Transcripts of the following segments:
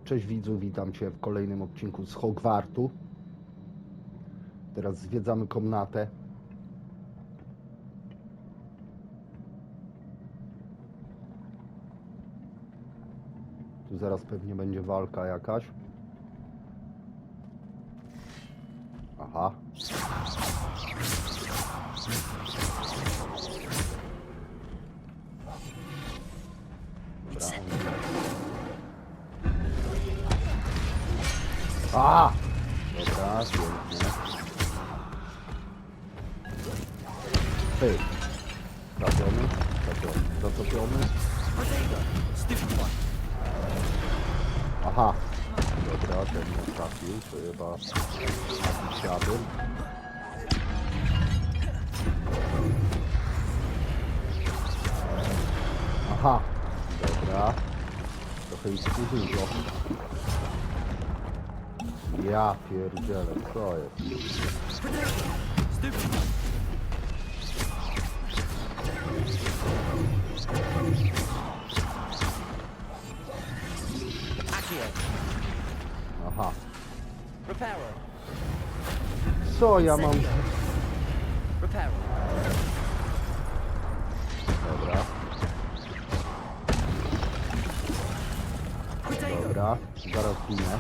Cześć widzu, witam Cię w kolejnym odcinku z Hogwartu. Teraz zwiedzamy komnatę. Tu zaraz pewnie będzie walka jakaś. Aha. A! Dobra, pięknie. Hej. Trafiony, zatopiony. Aha. Dobra, ten nie trafił, to chyba jakiś siadł. Aha. Dobra. Trochę ich dużo. Ja pierdzielę, co jest? Aha. Co ja mam? Dobra. Dobra, zaraz ginę.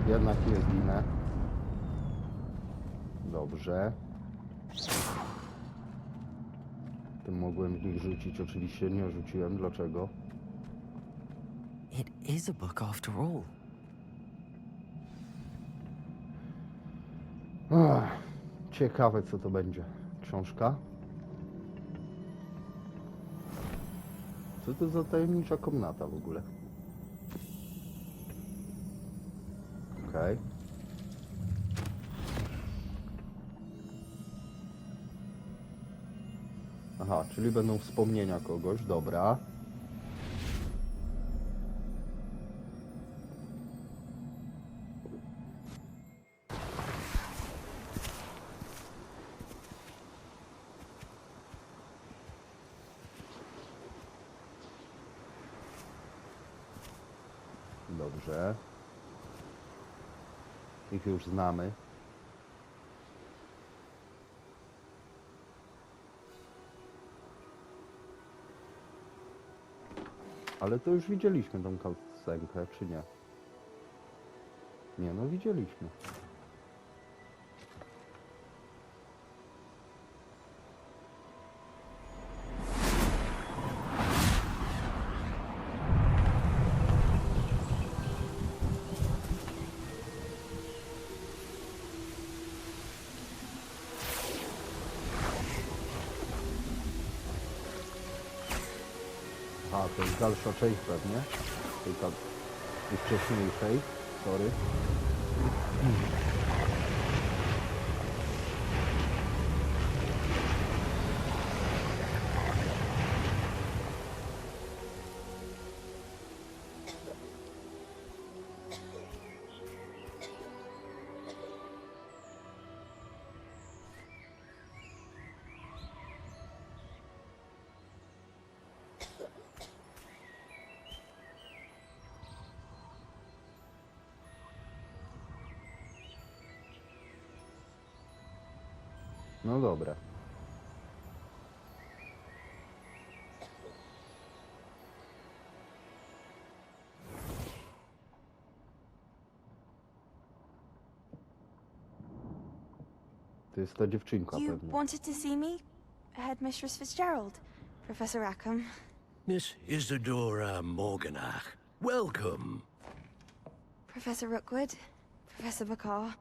Jednak nie zginę. Dobrze. Tym mogłem w nich rzucić. Oczywiście nie rzuciłem. Dlaczego? It is a book after all. Ciekawe, co to będzie. Książka? Co to za tajemnicza komnata w ogóle? Okej. Aha, czyli będą wspomnienia kogoś, dobra. Dobrze. Ich już znamy. Ale to już widzieliśmy tą cutscenkę, czy nie? Nie, no widzieliśmy. A, to jest dalsza część pewnie. Tej wcześniejszej. Sorry. No dobra. To jest ta dziewczynka You pewnie. wanted to see me? Headmistress Fitzgerald, Professor Rackham. Miss Isadora Morganach, welcome. Professor Rookwood, Professor Bakar.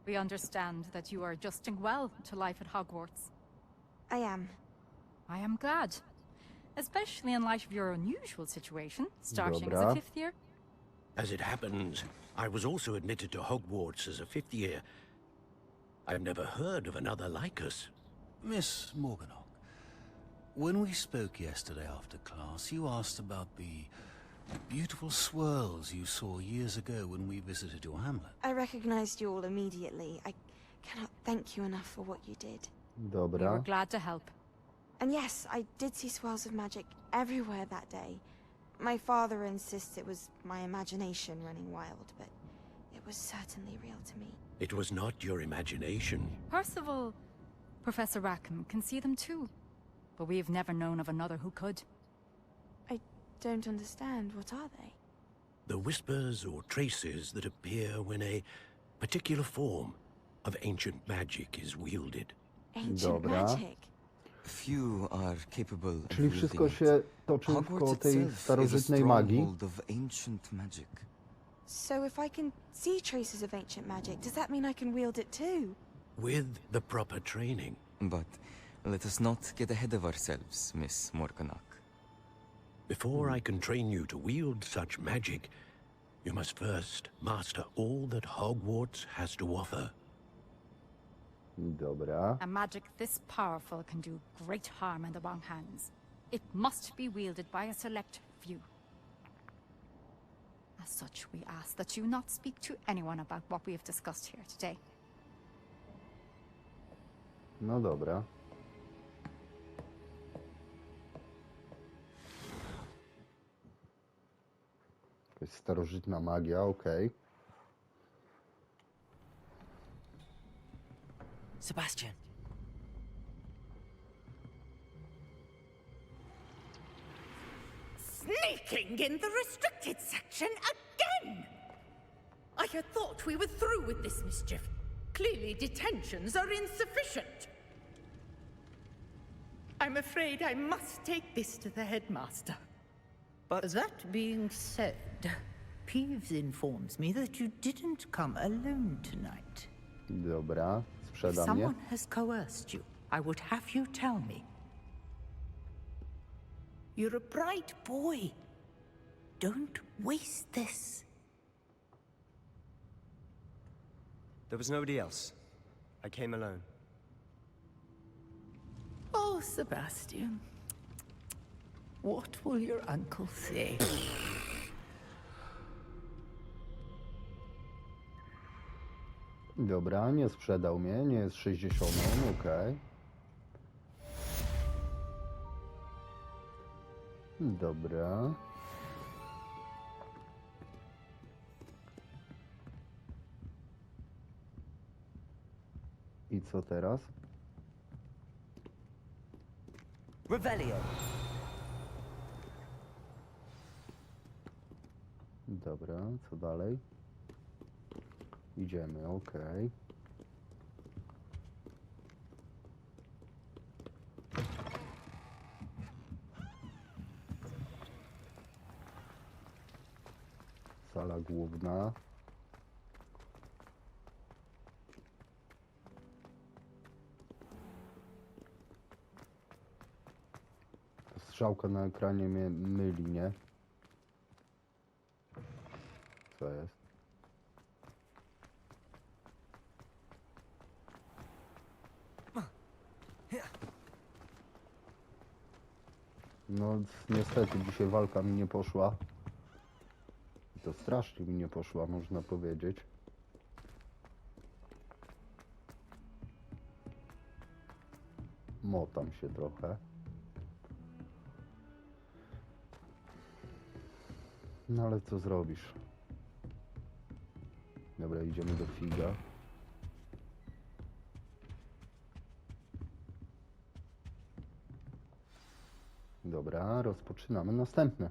We understand that you are adjusting well to life at Hogwarts. I am. I am glad, especially in light of your unusual situation, starting as Dobra. a fifth year. As it happens, I was also admitted to Hogwarts as a fifth year. I've never heard of another like us. Miss Morganock, when we spoke yesterday after class, you asked about the beautiful swirls you saw years ago when we visited your hamlet. I recognized you all immediately. I cannot thank you enough for what you did. We were Dobra. glad to help. And yes, I did see swirls of magic everywhere that day. My father insists it was my imagination running wild, but it was certainly real to me. It was not your imagination. Percival, Professor Rackham can see them too. But we have never known of another who could. I don't understand. What are they? The whispers or traces that appear when a particular form of ancient magic is wielded. Ancient Dobra. magic. Few are capable of Czyli wszystko wielding się it. toczy Hogwarts wkoło tej itself is a starożytnej magii. stronghold of ancient magic. So if I can see traces of ancient magic, does that mean I can wield it too? With the proper training. But let us not get ahead of ourselves, Miss Morganach. Before I can train you to wield such magic, you must first master all that Hogwarts has to offer. Dobra. A magic this powerful can do great harm in the wrong hands. It must be wielded by a select few. As such, we ask that you not speak to anyone about what we have discussed here today. No dobra. Jakaś starożytna magia, okej. Sebastian. Sneaking in the restricted section again! I had thought we were through with this mischief. Clearly detentions are insufficient. I'm afraid I must take this to the headmaster. But that being said, Peeves informs me that you didn't come alone tonight. Dobra, If sprzeda mnie. someone has coerced you, I would have you tell me. You're a bright boy. Don't waste this. There was nobody else. I came alone. Oh, Sebastian. What will your uncle say? Dobra, nie sprzedał mnie, nie jest 60, okej. Dobra. I co teraz? Revelio. Dobra, co dalej? Idziemy, okej. Sala główna. Ta strzałka na ekranie mnie myli, nie? Co jest? No niestety dzisiaj walka mi nie poszła. I to strasznie mi nie poszła, można powiedzieć. Motam się trochę. No ale co zrobisz? Dobra, idziemy do figa. Dobra, rozpoczynamy następne.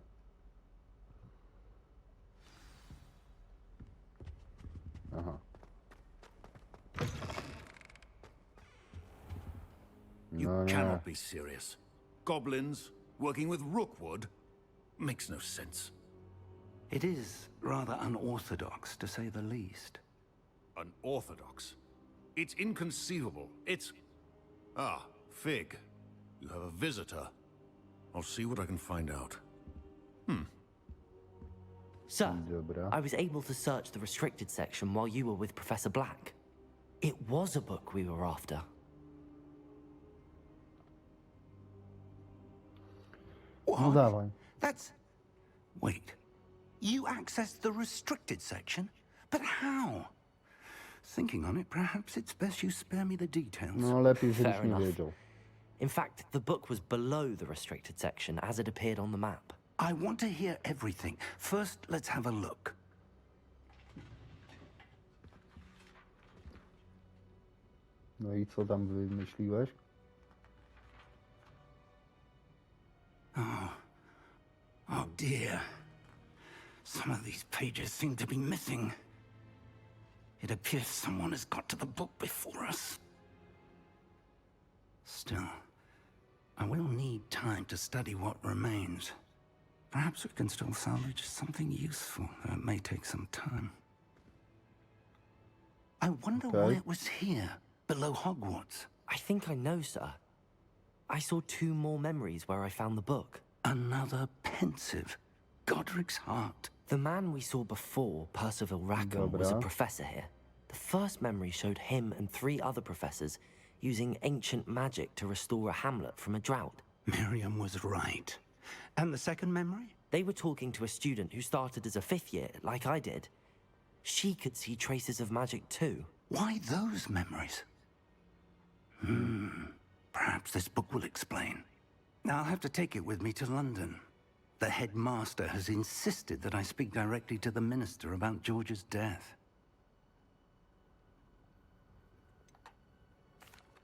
Aha. You No nie. cannot be serious. Goblins working with Rookwood makes no sense. It is rather unorthodox, to say the least. Unorthodox? It's inconceivable. It's... Ah, Fig. You have a visitor. I'll see what I can find out. Sir, Dobra. I was able to search the restricted section while you were with Professor Black. It was a book we were after. No dawaj. That's... Wait. You accessed the restricted section? But how? Thinking on it, perhaps it's best you spare me the details. No lepiej, żebyś Fair nie enough. wiedział. In fact, the book was below the restricted section as it appeared on the map. I want to hear everything. First, let's have a look. No i co tam wymyśliłeś? Oh dear. Some of these pages seem to be missing. It appears someone has got to the book before us. Still, I will need time to study what remains. Perhaps we can still salvage something useful, though it may take some time. I wonder why it was here, below Hogwarts. I think I know, sir. I saw 2 more memories where I found the book. Another pensive. Godric's heart. The man we saw before, Percival Rackham, was a Dobra. professor here. The first memory showed him and 3 other professors using ancient magic to restore a hamlet from a drought. Miriam was right. And the second memory? They were talking to a student who started as a 5th year, like I did. She could see traces of magic too. Why those memories? Perhaps this book will explain. I'll have to take it with me to London. The headmaster has insisted that I speak directly to the minister about George's death.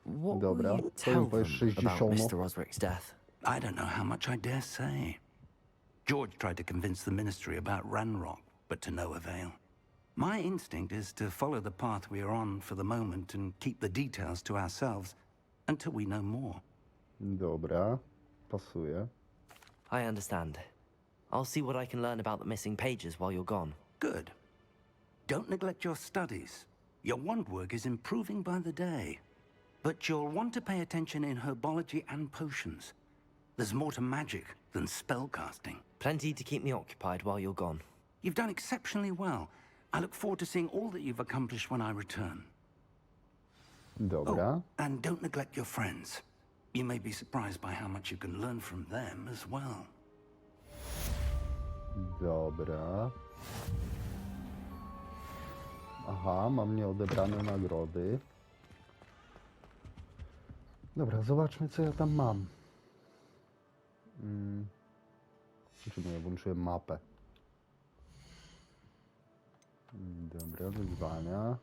What Dobra, will you co tell mi powiesz, them about 60? Mr. Osric's death? I don't know how much I dare say. George tried to convince the ministry about Ranrock, but to no avail. My instinct is to follow the path we are on for the moment and keep the details to ourselves until we know more. Dobra, pasuje. I understand. I'll see what I can learn about the missing pages while you're gone. Good. Don't neglect your studies. Your wand work is improving by the day. But you'll want to pay attention in herbology and potions. There's more to magic than spellcasting. Plenty to keep me occupied while you're gone. You've done exceptionally well. I look forward to seeing all that you've accomplished when I return. Dobra. Oh, and don't neglect your friends. You may be surprised by how much you can learn from them as well. Dobra. Aha, mam nieodebrane nagrody. Dobra, zobaczmy, co ja tam mam. Czy nie, włączyłem mapę. Dobra, wyzwania.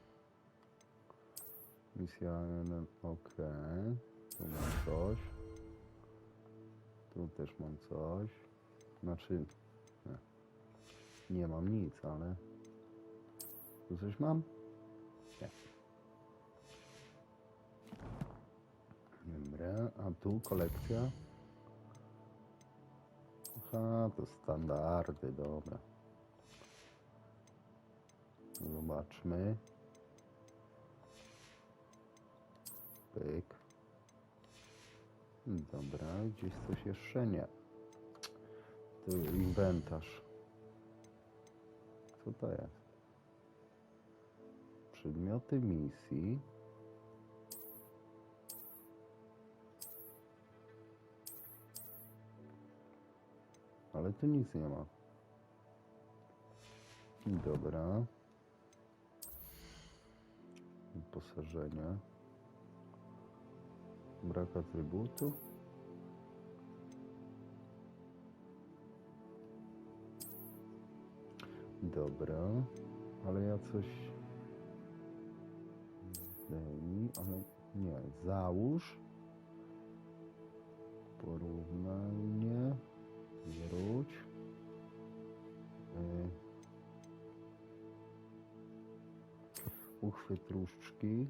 Misja, ok. Tu mam coś. Tu też mam coś. Znaczy, nie mam nic, ale... Tu coś mam? Nie. Dobra, a tu kolekcja. Aha, to standardy, dobra. Zobaczmy. Pyk. Dobra, gdzieś coś jeszcze nie. Tu inwentarz. Co to jest? Przedmioty misji. Ale tu nic nie ma. Dobra. Wyposażenie. Brak atrybutu. Dobra. Ale ja coś... Zdejmij, ale nie. Załóż. Porównanie. Wróć. Uchwyt różdżki.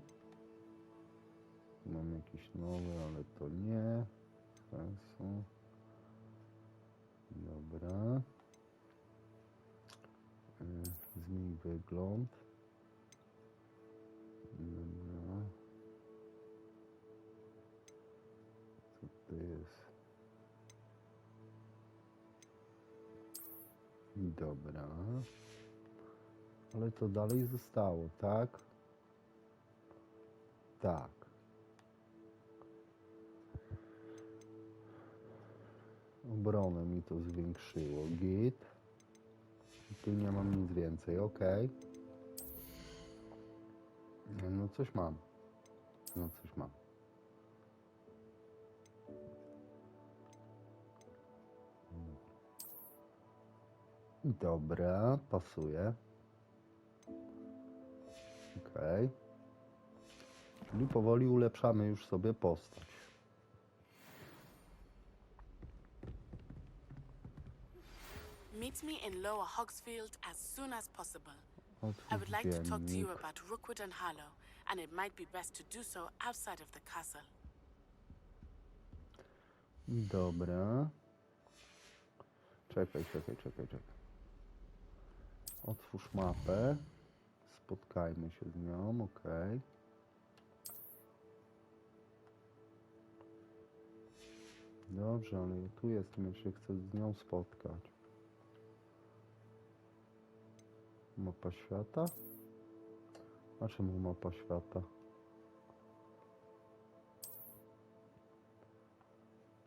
Mam jakiś nowy, ale to nie. Sensu. Dobra. Zmień wygląd. Dobra. Co to jest? Dobra. Ale to dalej zostało, tak? Tak. Obronę mi to zwiększyło. Git. Tu nie mam nic więcej, ok. No coś mam. No coś mam. Dobra, pasuje. Okej. Czyli powoli ulepszamy już sobie postać. Meet me in Lower Hogsfield as soon as possible. I would Otwórz like to talk to you dziennik. about Rookwood and Harlow, and it might be best to do so outside of the castle. Dobra. Czekaj. Otwórz mapę. Spotkajmy się z nią, okej. Dobrze, ale ja tu jestem, ja się chcę z nią spotkać. Mapa świata? A czemu mapa świata?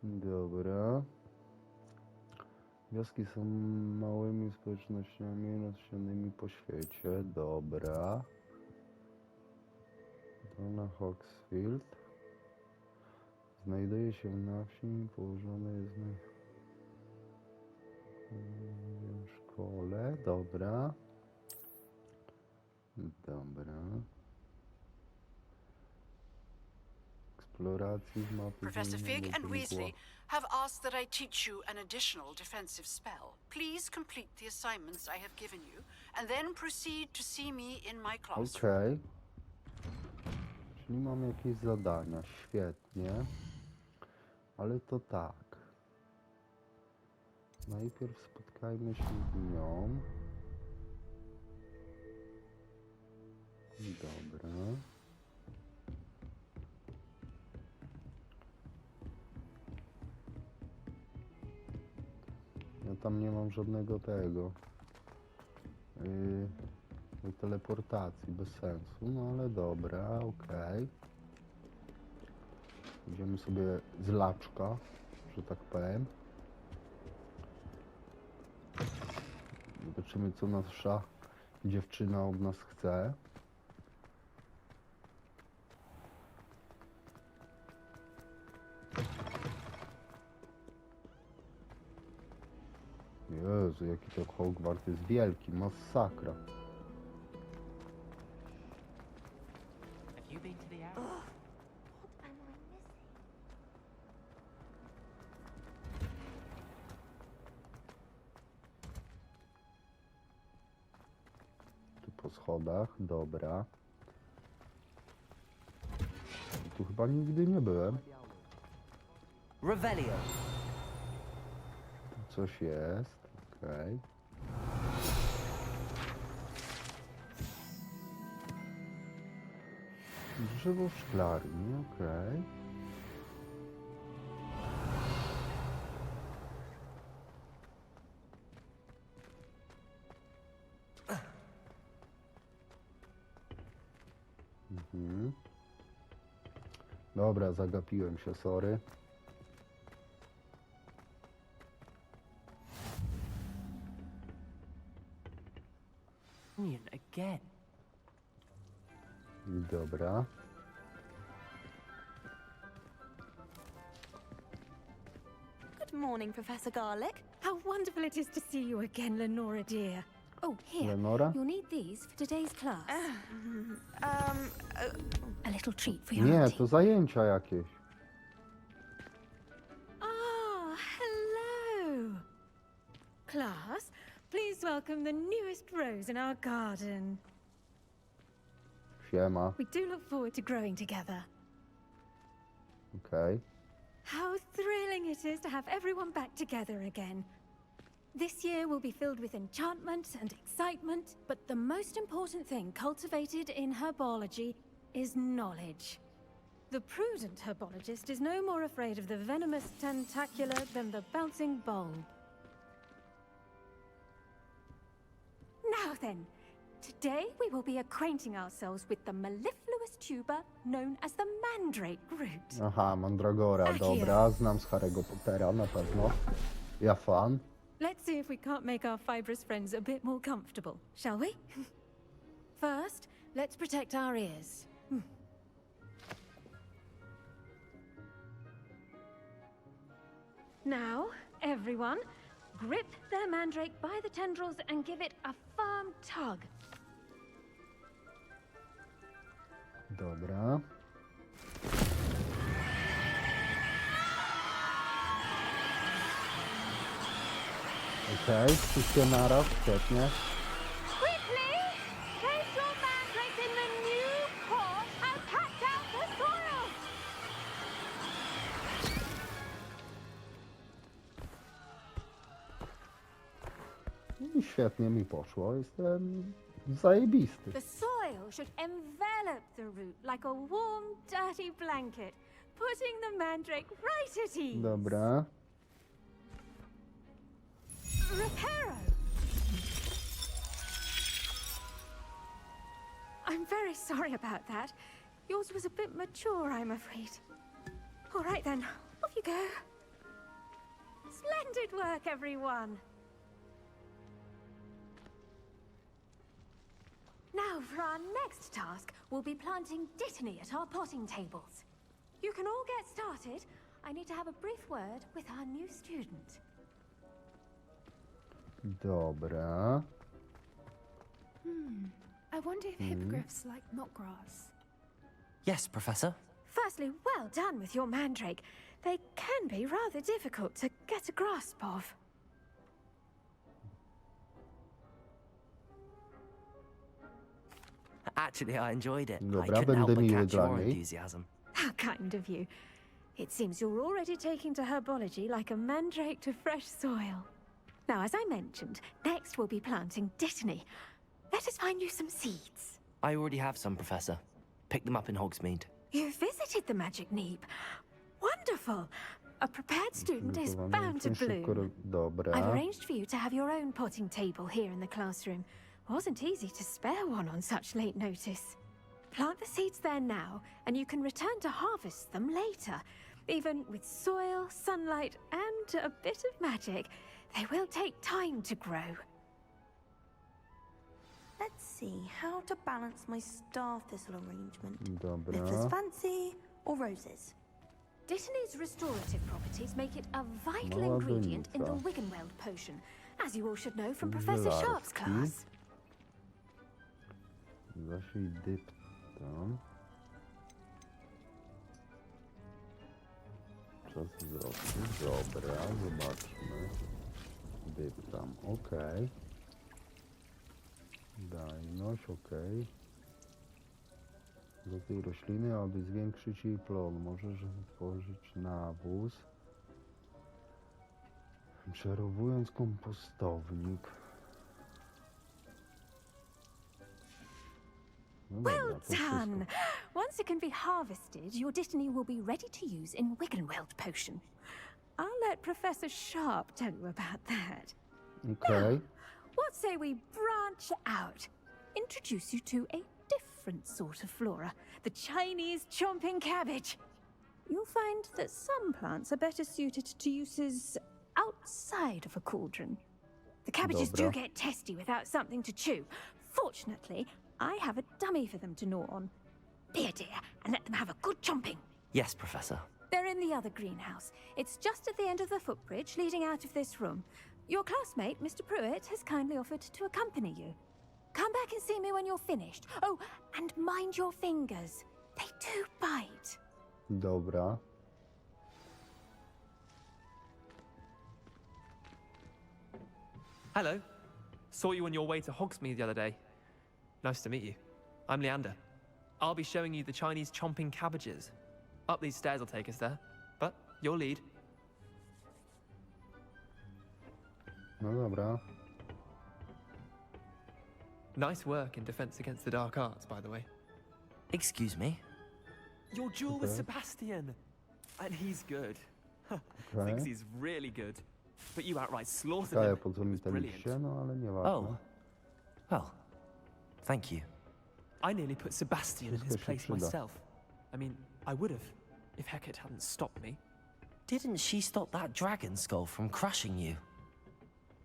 Dobra. Wioski są małymi społecznościami rozsianymi po świecie. Dobra. Dolna Hogsfield. Znajduje się na wsi, położone jest na szkole. Dobra. Eksploracji z mapy. Professor Fig and Weasley have asked that I teach you an additional defensive spell. Please complete the assignments I have given you, and then proceed to see me in my classroom. Okej. Czyli mam jakieś zadania. Świetnie. Ale to tak. Najpierw spotkajmy się z nią. Dobra. Ja tam nie mam żadnego tego. Teleportacji, bez sensu. No ale dobra, okej. Idziemy sobie z laczka, że tak powiem. Zobaczymy, co nasza dziewczyna od nas chce. Jezu, jaki to Hogwart jest wielki, masakra. Tu po schodach, dobra. Tu chyba nigdy nie byłem. Revelio. Tu coś jest, okej. Drzewo szklarni, okej. Dobra, zagapiłem się, sorry. Again. Dobra. Good morning, Professor Garlick. How wonderful it is to see you again, Lenora dear. Oh, here. Lenora? You'll need these for today's class. A little treat for your Nie, auntie. to zajęcia jakieś. Ah, hello. Class, please welcome the newest rose in our garden. Siema. We do look forward to growing together. Okej. How thrilling it is to have everyone back together again. This year will be filled with enchantment and excitement, but the most important thing cultivated in herbology is knowledge. The prudent herbologist is no more afraid of the venomous tentacular than the bouncing bulb. Now then, today we will be acquainting ourselves with the mellifluous tuber known as the mandrake root. Aha, mandragora, dobra. Znam z Harry'ego Pottera, na pewno. Ja fan. Let's see if we can't make our fibrous friends a bit more comfortable, shall we? First, let's protect our ears. Now, everyone, Grip the mandrake by the tendrils and give it a firm tug. Dobra. Okej, wszystkie naraz, świetnie. Quickly! Place your mandrake in the new pot and patch out the soil! I świetnie mi poszło, jestem zajebisty. The soil should envelop the root like a warm, dirty blanket, putting the mandrake right at ease. Dobra. Reparo! I'm very sorry about that. Yours was a bit mature, I'm afraid. All right then, off you go. Splendid work, everyone. Now, for our next task, we'll be planting dittany at our potting tables. You can all get started. I need to have a brief word with our new student. Dobra. I wonder if hippogriffs like knotgrass. Yes, Professor. Firstly, well done with your mandrake. They can be rather difficult to get a grasp of. Actually, I enjoyed it. I Dobra, couldn't help będę but miły catch dla your niej. enthusiasm. How kind of you. It seems you're already taking to herbology like a mandrake to fresh soil. Now, as I mentioned, next we'll be planting dittany. Let us find you some seeds. I already have some, Professor. Picked them up in Hogsmeade. You visited the Magic Neep. Wonderful. A prepared student is bound to bloom. Dobra. I've arranged for you to have your own potting table here in the classroom. Wasn't easy to spare one on such late notice. Plant the seeds there now, and you can return to harvest them later. Even with soil, sunlight, and a bit of magic, they will take time to grow. Let's see how to balance my star thistle arrangement. Dobra. Little's fancy or roses? Dittany's restorative properties make it a vital Mała ingredient in the donica. Wiggenweld potion, as you all should know from Professor Sharp's Żelarski. class. Zasiej dyptam. Czas wzrostu. Dobra, zobaczmy. Dyptam, okej. Dajność, okej. Do tej rośliny, aby zwiększyć jej plon, możesz tworzyć nawóz. Przerowując kompostownik. No Well dobra, to wszystko. done! Once it can be harvested, your dittany will be ready to use in Wiggenweld potion. I'll let Professor Sharp tell you about that. Okej. What say we branch out? Introduce you to a different sort of flora, the Chinese chomping cabbage. You'll find that some plants are better suited to uses outside of a cauldron. The cabbages do Dobra. get testy without something to chew. Fortunately, I have a dummy for them to gnaw on. Be a dear and let them have a good chomping. Yes, Professor. They're in the other greenhouse. It's just at the end of the footbridge leading out of this room. Your classmate, Mr. Pruitt, has kindly offered to accompany you. Come back and see me when you're finished. Oh, and mind your fingers. They do bite. Dobra. Hello. Saw you on your way to Hogsmeade the other day. Nice to meet you. I'm Leander. I'll be showing you the Chinese chomping cabbages. Up these stairs will take us there, but your lead. No dobra. Nice work in Defense Against the Dark Arts, by the way. Excuse me? Your duel with Okay. Sebastian! And he's good. Okay. Thinks he's really good. But you outright slaughtered Kaja him. po co It mi was te brilliant. liście, no ale nieważne. Oh. Well, thank you. I nearly put Sebastian in his Wszystko się place przyda. myself. I mean, I would have, if Hecate hadn't stopped me. Didn't she stop that dragon skull from crushing you?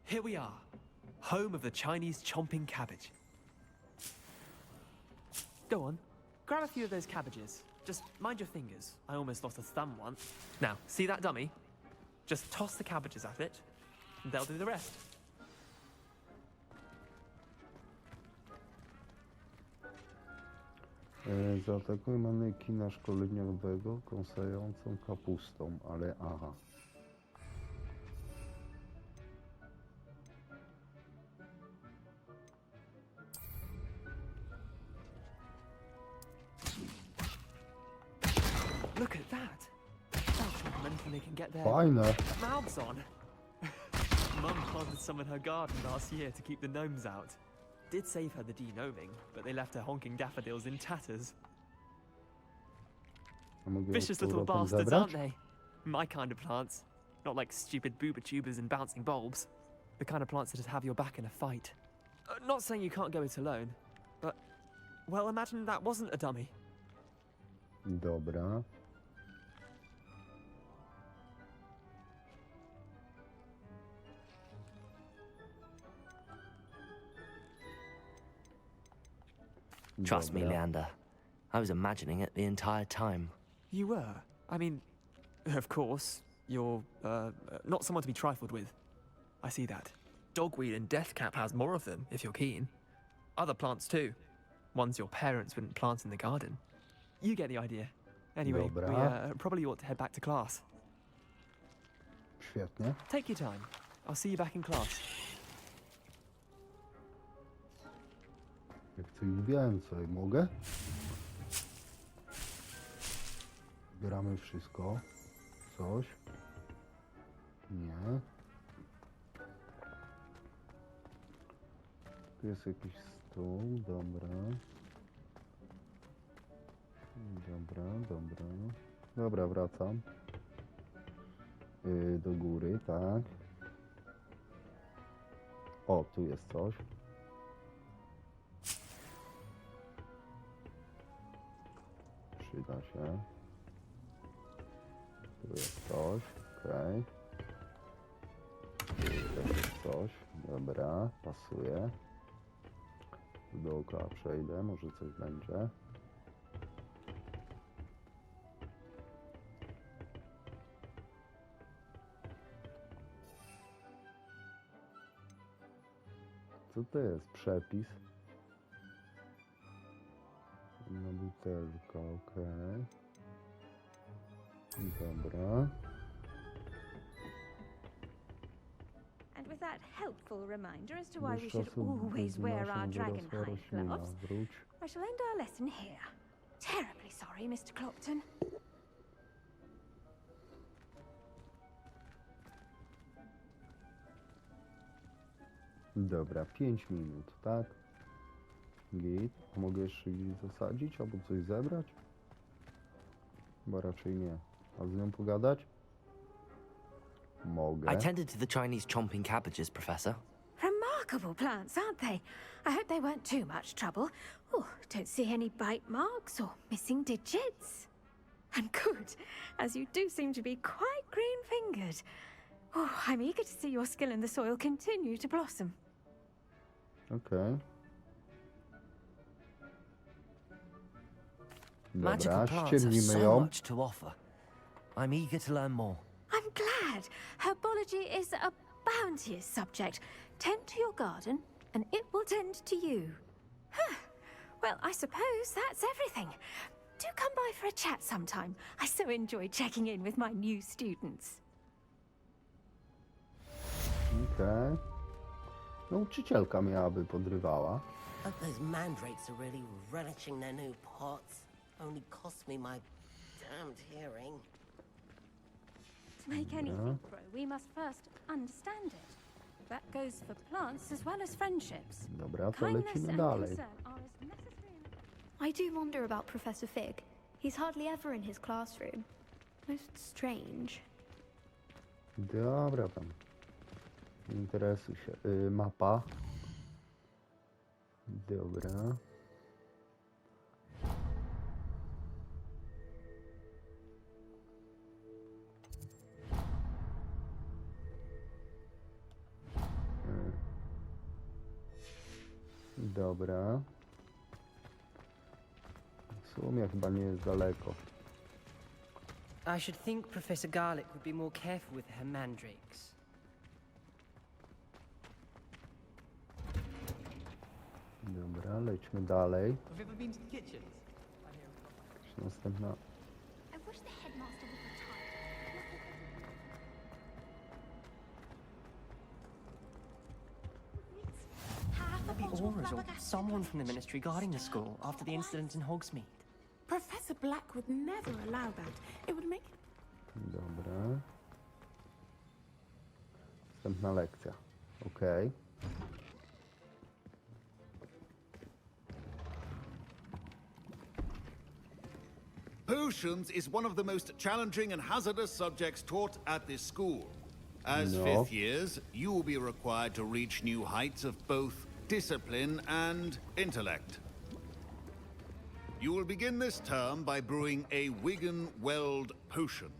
Here we are, home of the Chinese chomping cabbage. Go on, grab a few of those cabbages. Just mind your fingers. I almost lost a thumb once. Now, see that dummy? Just toss the cabbages at it. They'll do the rest. Zaatakuj manekina szkoleniowego kąsającą kapustą, ale aha. Look at that. That'll show them anything they can get their Fajne. mouths on. Mum planted some in her garden last year to keep the gnomes out. Did save her the denoming, but they left her honking daffodils in tatters. Vicious little bastards, aren't they? My kind of plants. Not like stupid booba tubers and bouncing bulbs. The kind of plants that'd have your back in a fight. Not saying you can't go it alone, but... Well, imagine that wasn't a dummy. Dobra. Trust me, Leander. I was imagining it the entire time. You were? I mean, of course, you're, not someone to be trifled with. I see that. Dogweed and deathcap has more of them, if you're keen. Other plants too. Ones your parents wouldn't plant in the garden. You get the idea. Anyway, we probably ought to head back to class. Świetnie. Take your time. I'll see you back in class. Jak chcę ich więcej, mogę? Zbieramy wszystko. Coś. Nie. Tu jest jakiś stół, dobra. Dobra, wracam. Do góry, tak. O, tu jest coś. Przyda się. Tu jest coś, okej. Tu też jest coś, dobra, pasuje. Dookoła przejdę, może coś będzie. Co to jest? Przepis. Na butelka, okej. Dobra. And with that helpful reminder as to why we should always wear our dragonhide gloves, I shall end our lesson here. Terribly sorry, Mr. Clopton. Dobra, 5 minut, tak? Git. Mogę jeszcze gdzieś zasadzić albo coś zebrać? Chyba raczej nie. A z nią pogadać? Mogę. I tended to the Chinese chomping cabbages, Professor. Remarkable plants, aren't they? I hope they weren't too much trouble. Oh, don't see any bite marks or missing digits. And good, as you do seem to be quite green-fingered. Oh, I'm eager to see your skill in the soil continue to blossom. Okay. Magical plants have so much to offer. I'm eager to learn more. I'm glad. Herbology is a bounteous subject. Tend to your garden, and it will tend to you. Well, I suppose that's everything. Do come by for a chat sometime. I so enjoy checking in with my new students. Okay. Nauczycielka miałaby podrywała. Hope those mandrakes are really relishing their new pots. Only cost me my damned hearing. To make anything grow, we must first understand it. That goes for plants as well as friendships. Dobra, to lecimy dalej. I do wonder about Professor Fig. He's hardly ever in his classroom. Most strange. Dobra, tam. Interesuj się. Mapa. Dobra. Dobra. W sumie chyba nie jest daleko. I should think Professor Garlick would be more careful with her mandrakes. Dobra, lećmy dalej. Have you ever been to the kitchens? Czy następna... I wish the headmaster would retire. Maybe Aura's or someone from the ministry guarding the school after the incident in Hogsmeade. Professor Black would never allow that. It would make... Dobra. Następna lekcja. Okej. Potions is one of the most challenging and hazardous subjects taught at this school. As No. fifth years, you will be required to reach new heights of both discipline and intellect. You will begin this term by brewing a Wigan-Weld potion.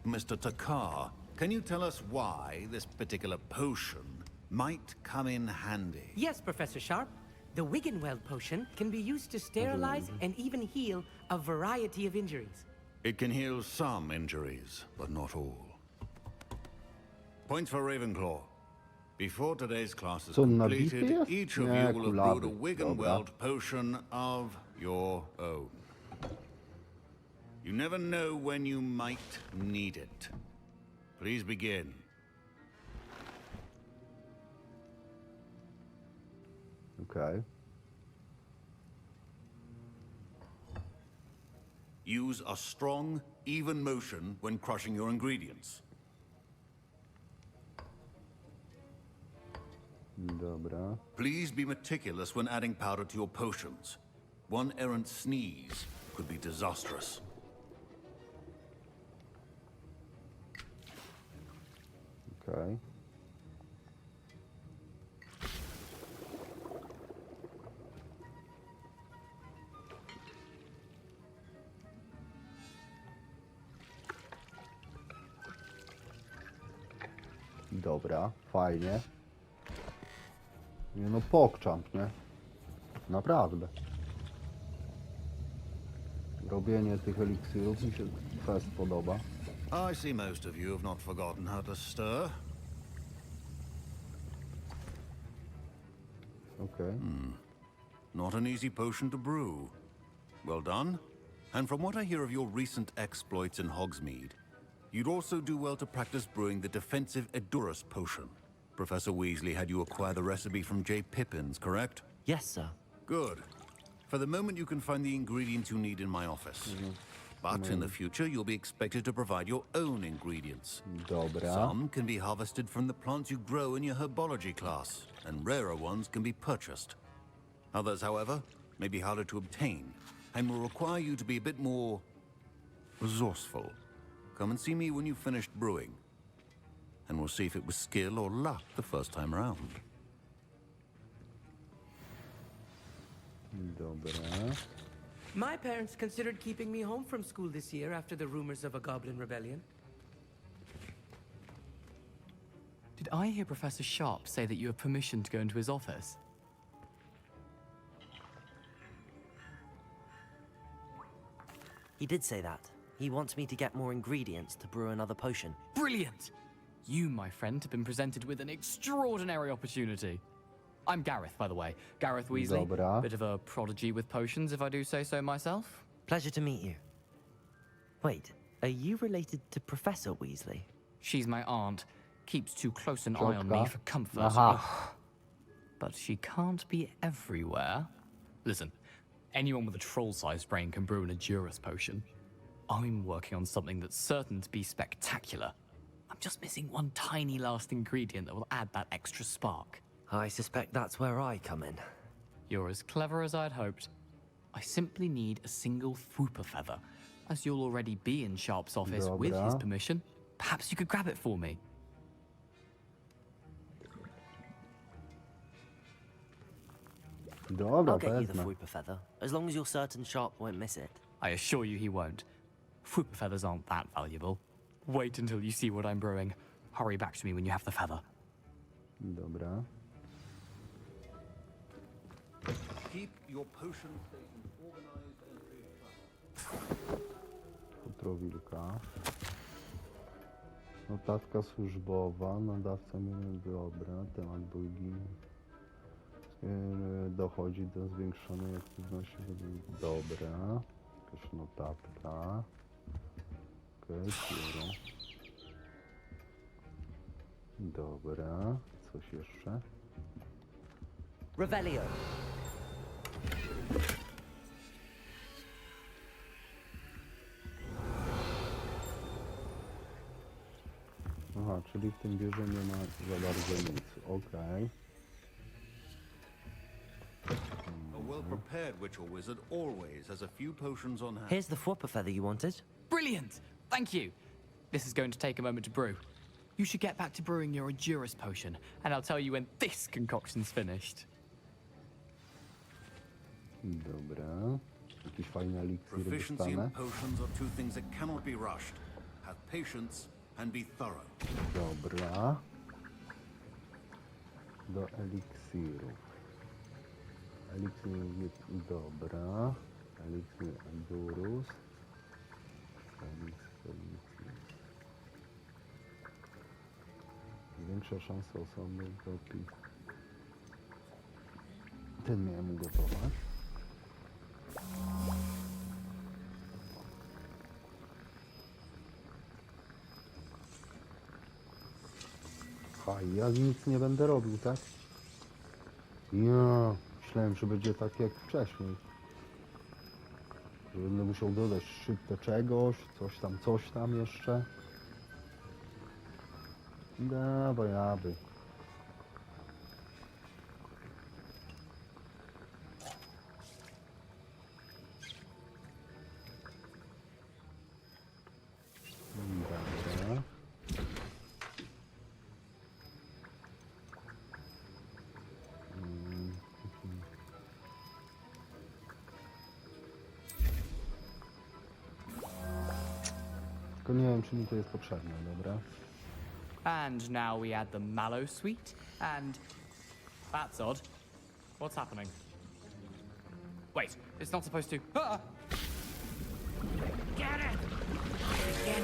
Mr. Takar, can you tell us why this particular potion might come in handy? Yes, Professor Sharp. The Wigan-Weld potion can be used to sterilize and even heal a variety of injuries. It can heal some injuries, but not all. Points for Ravenclaw. Before today's class is Co, na completed, bitwie jest? each of Nie, you will have brewed a kulawy. Wigan-Weld potion of your own. You never know when you might need it. Please begin. Okej. Use a strong, even motion when crushing your ingredients. Dobra. Please be meticulous when adding powder to your potions. One errant sneeze could be disastrous. Okej. Dobra, fajnie. Nie no, pokczamp, nie? Naprawdę. Robienie tych eliksirów mi się fest podoba. I see most of you have not forgotten how to stir. Okay. Not an easy potion to brew. Well done. And from what I hear of your recent exploits in Hogsmeade, you'd also do well to practice brewing the defensive Edurus potion. Professor Weasley had you acquire the recipe from J. Pippin's, correct? Yes, sir. Good. For the moment, you can find the ingredients you need in my office. But in the future, you'll be expected to provide your own ingredients. Dobra. Some can be harvested from the plants you grow in your herbology class, and rarer ones can be purchased. Others, however, may be harder to obtain, and will require you to be a bit more resourceful. Come and see me when you've finished brewing, and we'll see if it was skill or luck the first time around. Dobra. My parents considered keeping me home from school this year after the rumors of a goblin rebellion. Did I hear Professor Sharp say that you have permission to go into his office? He did say that. He wants me to get more ingredients to brew another potion. Brilliant! You, my friend, have been presented with an extraordinary opportunity. I'm Gareth, by the way. Gareth Weasley. Dobra. Bit of a prodigy with potions, if I do say so myself. Pleasure to meet you. Wait, are you related to Professor Weasley? She's my aunt. Keeps too close an eye on me Ciotka. for comfort. Aha. Ugh. But she can't be everywhere. Listen, anyone with a troll-sized brain can brew an Edurus potion. I'm working on something that's certain to be spectacular. I'm just missing one tiny last ingredient that will add that extra spark. I suspect that's where I come in. You're as clever as I'd hoped. I simply need a single Fwooper feather. As you'll already be in Sharp's office with his Dobra. permission, perhaps you could grab it for me. Dobra, I'll get you the wezmę. Fwooper feather, as long as you're certain Sharp won't miss it. I assure you he won't. Fwooper feathers aren't that valuable. Wait until you see what I'm brewing. Hurry back to me when you have the feather. Dobra. Keep your potion stations organized and clear. Futro wilka. Notatka służbowa. Nadawca mnie dobra. Temat bogini. Dochodzi do zwiększonej aktywności. Dobra. Jakaś notatka. Okej, okay, dobra. Coś jeszcze? Revelio. Aha, czyli w tym bierze nie ma za bardzo nic. Okej. A well-prepared witch or wizard always has a few potions on hand. Here's the flopper feather you wanted. Brilliant! Thank you. This is going to take a moment to brew. You should get back to brewing your Endurus potion, and I'll tell you when this concoction's finished. Dobra. Jakiś fajny eliksir Proficiency in dostanę. potions are two things that cannot be rushed. Have patience and be thorough. Dobra. Do eliksirów. Eliksir jest dobra. Eliksir Endurus. Eliksir. Większa szansa osoby do ten miałem ugotować. A ja nic nie będę robił, tak? Ja myślałem, że będzie tak jak wcześniej. Że będę musiał dodać szybko czegoś, coś tam jeszcze. Dawaj, aby. Dobra. Tylko nie wiem, czy mi to jest potrzebne, dobra? And now we add the mallow sweet, and... That's odd. What's happening? Wait, it's not supposed to... Ah! Get it! Again.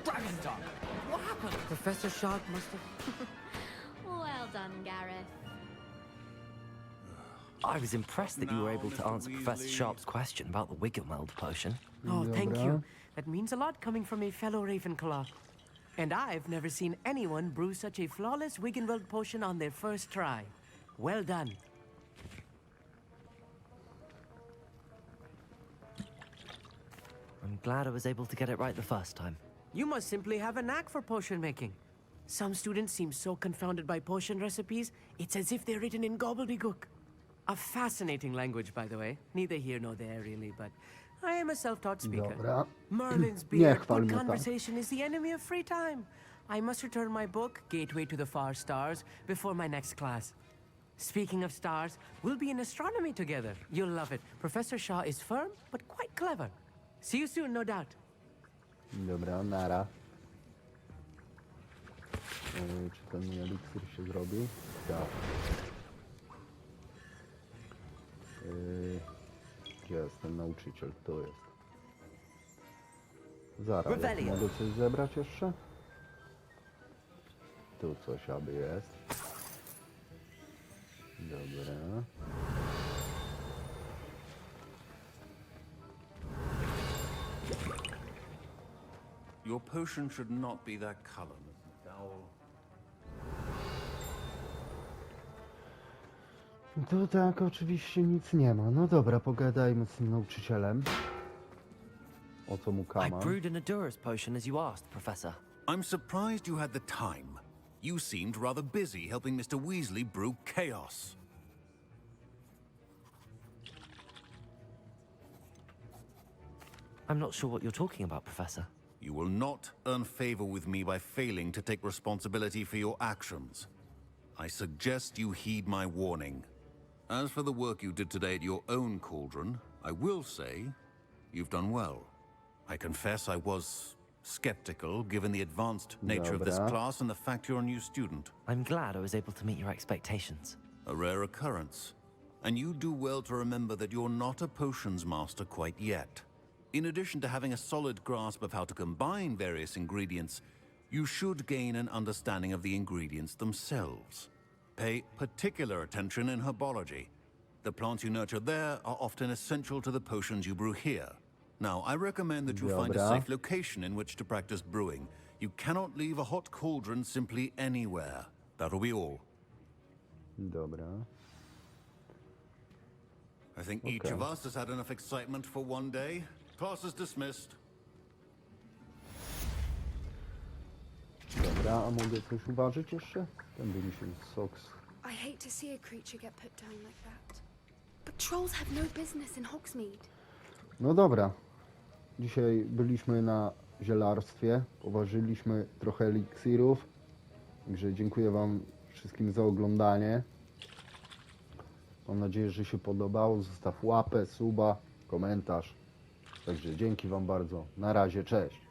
Dragon Tongue! What happened? Professor Sharp must have... Well done, Gareth. I was impressed that you were able to answer Professor Sharp's question about the Wiggenweld potion. Oh, thank you. That means a lot coming from a fellow Ravenclaw. And I've never seen anyone brew such a flawless Wiggenweld potion on their first try. Well done. I'm glad I was able to get it right the first time. You must simply have a knack for potion making. Some students seem so confounded by potion recipes, it's as if they're written in gobbledygook. A fascinating language, by the way. Neither here nor there, really, but I am a self-taught speaker. Dobra. Merlin's Nie beard, chwal good mnie tak. conversation is the enemy of free time. I must return my book, Gateway to the Far Stars, before my next class. Speaking of stars, we'll be in astronomy together. You'll love it. Professor Shaw is firm, but quite clever. See you soon, no doubt. Dobra, nara. Czy ten eliksir się zrobił? Tak. Gdzie jest ten nauczyciel? Tu jest. Zaraz, mogę coś zebrać jeszcze? Tu coś aby jest. Dobra. Your potion should not be that color, Miss McDowell. Tu tak oczywiście nic nie ma. No dobra, pogadajmy z tym nauczycielem. O co mu I kama? brewed an Endurus potion as you asked, Professor. I'm surprised you had the time. You seemed rather busy helping Mr. Weasley brew chaos. I'm not sure what you're talking about, Professor. You will not earn favor with me by failing to take responsibility for your actions. I suggest you heed my warning. As for the work you did today at your own cauldron, I will say you've done well. I confess I was skeptical given the advanced nature of this Dobra. class and the fact you're a new student. I'm glad I was able to meet your expectations. A rare occurrence. And you do well to remember that you're not a potions master quite yet. In addition to having a solid grasp of how to combine various ingredients, you should gain an understanding of the ingredients themselves. Pay particular attention in herbology. The plants you nurture there are often essential to the potions you brew here. Now, I recommend that you find a Dobra. safe location in which to practice brewing. You cannot leave a hot cauldron simply anywhere. That'll be all. Dobra. I think each of us has had enough excitement for one day. Class is dismissed. Dobra, a mogę coś uważać jeszcze? Ten by mi się soks. I hate to see a creature get put down like that. But trolls have no business in Hogsmeade. No dobra. Dzisiaj byliśmy na zielarstwie. Poważyliśmy trochę eliksirów. Także dziękuję wam wszystkim za oglądanie. Mam nadzieję, że się podobało. Zostaw łapę, suba, komentarz. Także dzięki wam bardzo. Na razie, cześć.